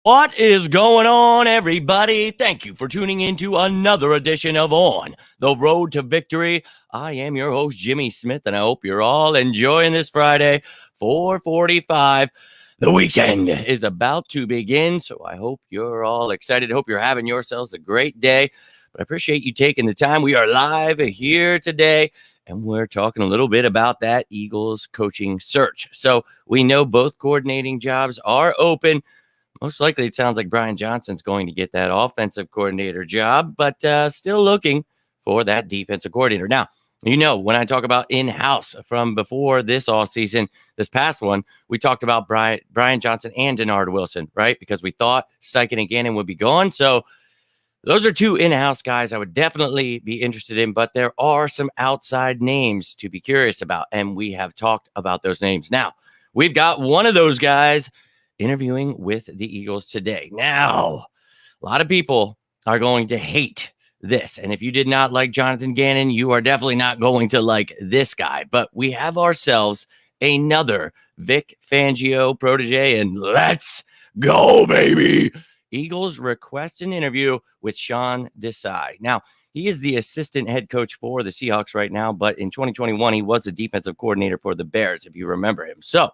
What is going on, everybody? Thank you for tuning in to another edition of On the Road to Victory. I am your host, Jimmy Smith, and I hope you're all enjoying this Friday, 4:45. The weekend is about to begin, so I hope you're all excited. Hope you're having yourselves a great day. But I appreciate you taking the time. We are live here today, and we're talking a little bit about that Eagles coaching search. So we know both coordinating jobs are open. Most likely, it sounds like Brian Johnson's going to get that offensive coordinator job, but still looking for that defensive coordinator. Now, when I talk about in-house from before this offseason, this past one, we talked about Brian Johnson and Denard Wilson, right? Because we thought Steichen and Gannon would be gone. So those are two in-house guys I would definitely be interested in, but there are some outside names to be curious about, and we have talked about those names. Now, we've got one of those guys interviewing with the Eagles today. Now, a lot of people are going to hate this. And if you did not like Jonathan Gannon, you are definitely not going to like this guy. But we have ourselves another Vic Fangio protege, and let's go, baby. Eagles request an interview with Sean Desai. Now, he is the assistant head coach for the Seahawks right now, but in 2021, he was the defensive coordinator for the Bears, if you remember him. So,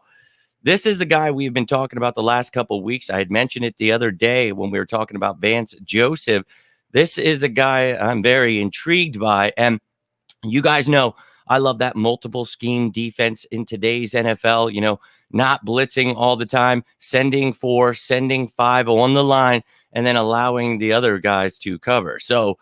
this is the guy we've been talking about the last couple of weeks. I had mentioned it the other day when we were talking about Vance Joseph. This is a guy I'm very intrigued by. And you guys know I love that multiple scheme defense in today's NFL, not blitzing all the time, sending 4, sending 5 on the line, and then allowing the other guys to cover. So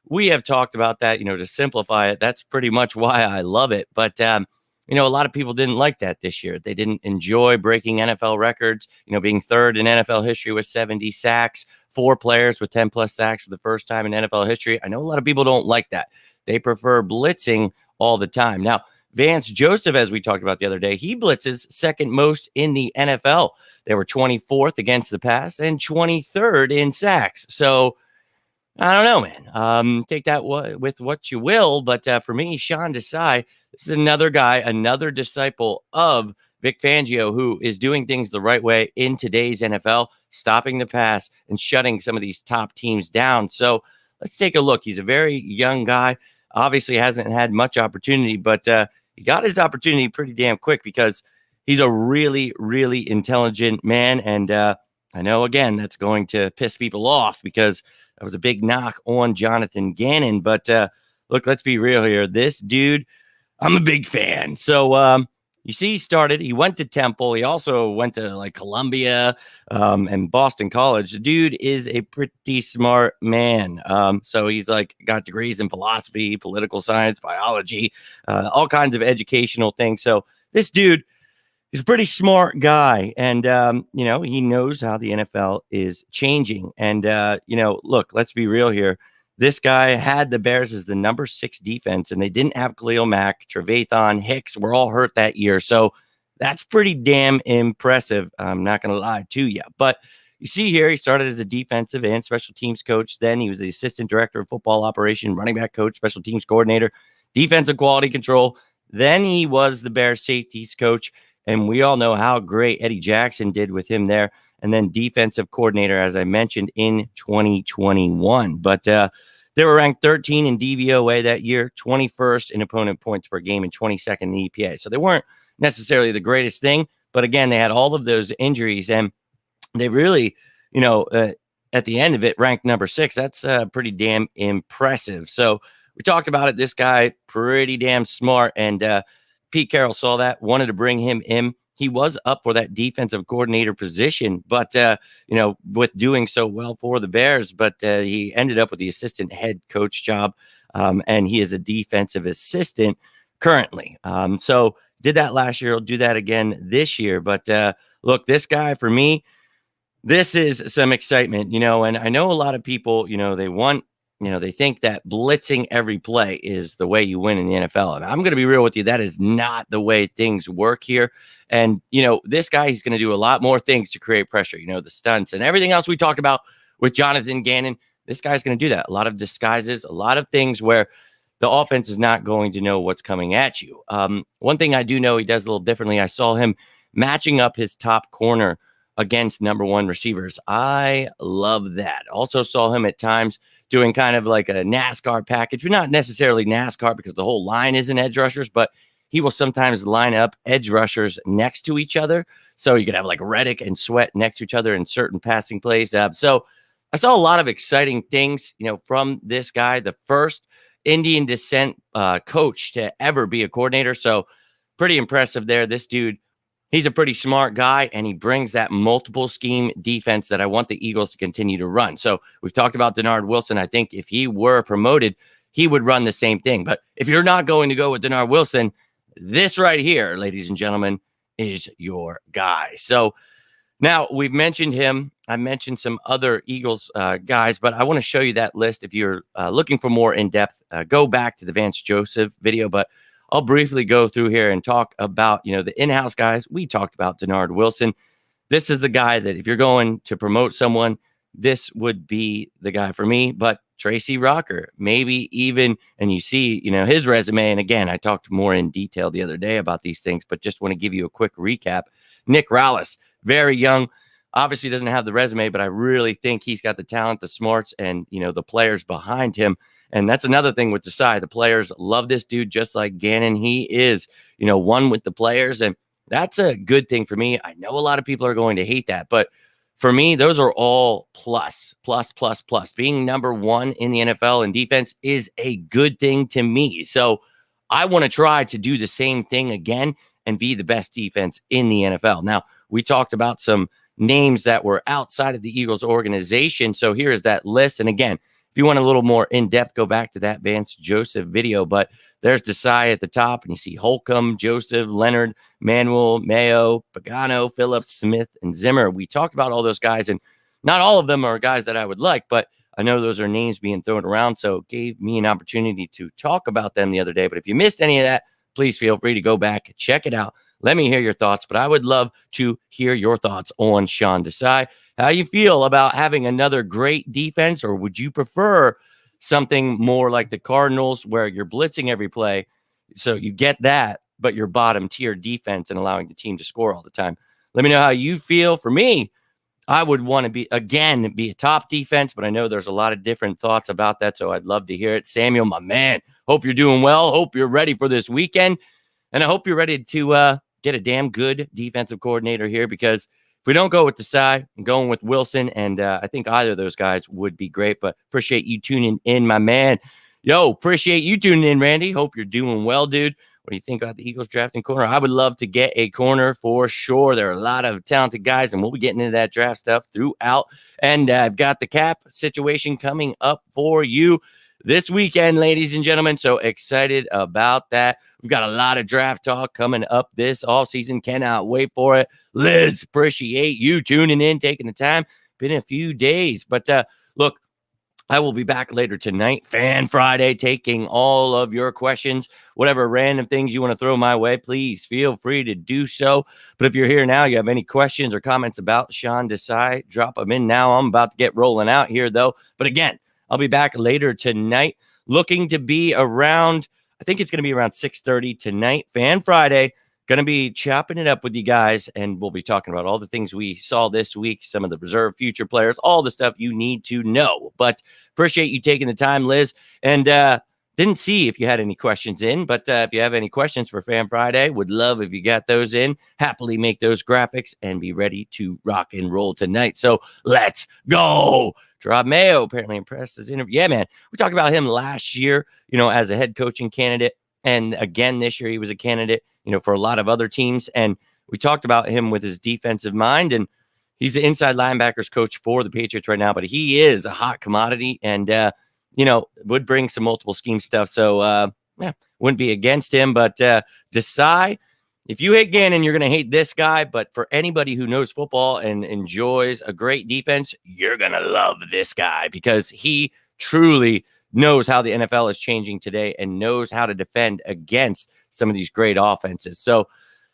we have talked about that, to simplify it. That's pretty much why I love it. But, a lot of people didn't like that this year. They didn't enjoy breaking NFL records, being third in NFL history with 70 sacks, 4 players with 10 plus sacks for the first time in NFL history. I know a lot of people don't like that. They prefer blitzing all the time. Now, Vance Joseph, as we talked about the other day, he blitzes second most in the NFL. They were 24th against the pass and 23rd in sacks. So I don't know, man. Take that with what you will. But for me, Sean Desai, this is another guy, another disciple of Vic Fangio, who is doing things the right way in today's NFL, stopping the pass and shutting some of these top teams down. So let's take a look. He's a very young guy. Obviously hasn't had much opportunity, but he got his opportunity pretty damn quick because he's a really, really intelligent man. And I know, again, that's going to piss people off because that was a big knock on Jonathan Gannon. But look, let's be real here. This dude, I'm a big fan. So you see, he went to Temple. He also went to Columbia and Boston College. The dude is a pretty smart man. So he's got degrees in philosophy, political science, biology, all kinds of educational things. So this dude, he's a pretty smart guy, and he knows how the NFL is changing. And look, let's be real here. This guy had the Bears as the number 6 defense, and they didn't have Khalil Mack, Trevathan, Hicks were all hurt that year. So that's pretty damn impressive. I'm not going to lie to you. But you see here, he started as a defensive and special teams coach. Then he was the assistant director of football operation, running back coach, special teams coordinator, defensive quality control. Then he was the Bears safeties coach. And we all know how great Eddie Jackson did with him there. And then defensive coordinator, as I mentioned, in 2021. But they were ranked 13 in DVOA that year, 21st in opponent points per game, and 22nd in EPA. So they weren't necessarily the greatest thing. But again, they had all of those injuries. And they really, at the end of it, ranked number 6. That's pretty damn impressive. So we talked about it. This guy, pretty damn smart. And Pete Carroll saw that, wanted to bring him in. He was up for that defensive coordinator position, but, with doing so well for the Bears, but he ended up with the assistant head coach job, and he is a defensive assistant currently. So did that last year. He'll do that again this year. But look, this guy, for me, this is some excitement, and I know a lot of people, they think that blitzing every play is the way you win in the NFL. And I'm going to be real with you. That is not the way things work here. And, this guy, he's going to do a lot more things to create pressure, the stunts and everything else we talked about with Jonathan Gannon. This guy's going to do that. A lot of disguises, a lot of things where the offense is not going to know what's coming at you. One thing I do know he does a little differently. I saw him matching up his top corner against number one receivers. I love that. Also saw him at times doing kind of like a NASCAR package, but not necessarily NASCAR because the whole line isn't edge rushers, but he will sometimes line up edge rushers next to each other. So you could have like Reddick and Sweat next to each other in certain passing plays. So I saw a lot of exciting things, from this guy, the first Indian descent coach to ever be a coordinator. So pretty impressive there. This dude, he's a pretty smart guy, and he brings that multiple scheme defense that I want the Eagles to continue to run. So we've talked about Denard Wilson. I think if he were promoted, he would run the same thing. But if you're not going to go with Denard Wilson, this right here, ladies and gentlemen, is your guy. So now we've mentioned him. I mentioned some other Eagles guys, but I want to show you that list. If you're looking for more in-depth, go back to the Vance Joseph video, but I'll briefly go through here and talk about, the in-house guys. We talked about Denard Wilson. This is the guy that if you're going to promote someone, this would be the guy for me. But Tracy Rocker, maybe even, and you see, his resume. And again, I talked more in detail the other day about these things, but just want to give you a quick recap. Nick Rallis, very young, obviously doesn't have the resume, but I really think he's got the talent, the smarts, and, the players behind him. And that's another thing with Desai. The players love this dude just like Gannon. He is, one with the players. And that's a good thing for me. I know a lot of people are going to hate that. But for me, those are all plus. Being number one in the NFL in defense is a good thing to me. So I want to try to do the same thing again and be the best defense in the NFL. Now, we talked about some names that were outside of the Eagles organization. So here is that list. And again, if you want a little more in-depth, go back to that Vance Joseph video. But there's Desai at the top, and you see Holcomb, Joseph, Leonard, Manuel, Mayo, Pagano, Phillips, Smith, and Zimmer. We talked about all those guys, and not all of them are guys that I would like, but I know those are names being thrown around, so it gave me an opportunity to talk about them the other day. But if you missed any of that, please feel free to go back, check it out. Let me hear your thoughts, but I would love to hear your thoughts on Sean Desai. How you feel about having another great defense, or would you prefer something more like the Cardinals where you're blitzing every play, so you get that, but your bottom tier defense and allowing the team to score all the time? Let me know how you feel. For me, I would want to be a top defense, but I know there's a lot of different thoughts about that, so I'd love to hear it. Samuel, my man, hope you're doing well. Hope you're ready for this weekend, and I hope you're ready to get a damn good defensive coordinator here, because if we don't go with Desai, I'm going with Wilson, and I think either of those guys would be great. But appreciate you tuning in, my man. Yo, appreciate you tuning in, Randy. Hope you're doing well, dude. What do you think about the Eagles drafting corner? I would love to get a corner for sure. There are a lot of talented guys, and we'll be getting into that draft stuff throughout. And I've got the cap situation coming up for you this weekend, ladies and gentlemen. So excited about that. We've got a lot of draft talk coming up this offseason. Cannot wait for it. Liz, appreciate you tuning in, taking the time. Been a few days, but look, I will be back later tonight, Fan Friday, taking all of your questions, whatever random things you want to throw my way, please feel free to do so. But if you're here now, you have any questions or comments about Sean Desai, drop them in now. I'm about to get rolling out here, though. But again, I'll be back later tonight, looking to be around, I think it's going to be around 6:30 tonight, Fan Friday. Going to be chopping it up with you guys, and we'll be talking about all the things we saw this week, some of the reserve future players, all the stuff you need to know. But appreciate you taking the time, Liz. And didn't see if you had any questions in, but if you have any questions for Fan Friday, would love if you got those in. Happily make those graphics and be ready to rock and roll tonight. So let's go. Rob Mayo apparently impressed his interview. Yeah, man. We talked about him last year, as a head coaching candidate. And again, this year he was a candidate, for a lot of other teams. And we talked about him with his defensive mind. And he's the inside linebackers coach for the Patriots right now. But he is a hot commodity and, would bring some multiple scheme stuff. So, wouldn't be against him. But Desai, if you hate Gannon, you're going to hate this guy. But for anybody who knows football and enjoys a great defense, you're going to love this guy, because he truly knows how the NFL is changing today and knows how to defend against some of these great offenses. So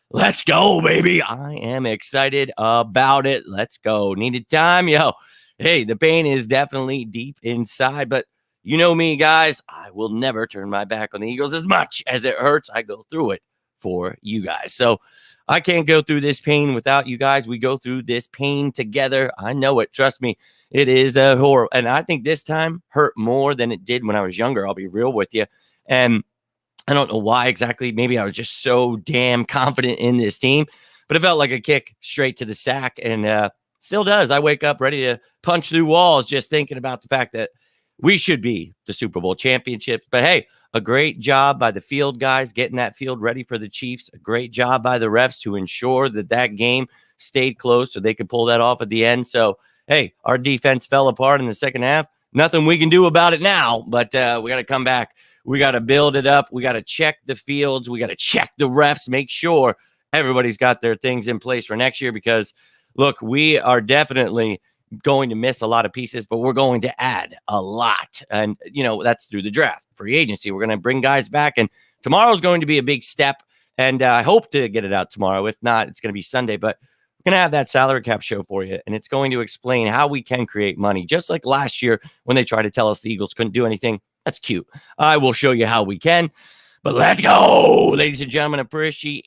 let's go, baby. I am excited about it. Let's go. Needed time, yo. Hey, the pain is definitely deep inside, but you know me, guys. I will never turn my back on the Eagles as much as it hurts. I go through it for you guys. So I can't go through this pain without you guys. We go through this pain together. I know it. Trust me. It is a horror. And I think this time hurt more than it did when I was younger. I'll be real with you. And I don't know why exactly. Maybe I was just so damn confident in this team, but it felt like a kick straight to the sack, and still does. I wake up ready to punch through walls just thinking about the fact that we should be the Super Bowl championships. But hey, a great job by the field guys getting that field ready for the Chiefs. A great job by the refs to ensure that that game stayed close so they could pull that off at the end. So, hey, our defense fell apart in the second half. Nothing we can do about it now, but we got to come back. We got to build it up. We got to check the fields. We got to check the refs, make sure everybody's got their things in place for next year because, look, we are definitely going to miss a lot of pieces, but we're going to add a lot. And, that's through the draft, free agency. We're going to bring guys back, and tomorrow's going to be a big step, and I hope to get it out tomorrow. If not, it's going to be Sunday, but we're going to have that salary cap show for you, and it's going to explain how we can create money, just like last year when they tried to tell us the Eagles couldn't do anything. That's cute. I will show you how we can. But let's go, ladies and gentlemen. Appreciate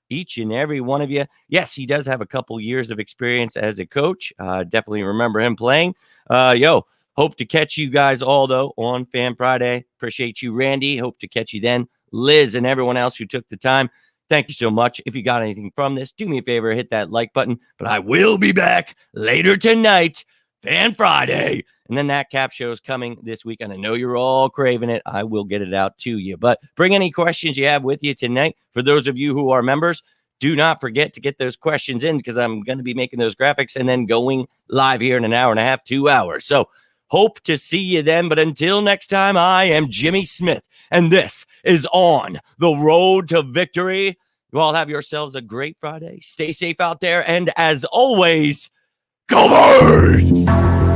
each and every one of you. Yes, he does have a couple years of experience as a coach. Definitely remember him playing. Hope to catch you guys all, though, on Fan Friday. Appreciate you, Randy. Hope to catch you then. Liz and everyone else who took the time. Thank you so much. If you got anything from this, do me a favor, hit that like button. But I will be back later tonight, Fan Friday. And then that cap show is coming this week, and I know you're all craving it. I will get it out to you. But bring any questions you have with you tonight. For those of you who are members, do not forget to get those questions in because I'm going to be making those graphics and then going live here in an hour and a half, 2 hours. So hope to see you then. But until next time, I am Jimmy Smith, and this is On the Road to Victory. You all have yourselves a great Friday. Stay safe out there. And as always, go Birds!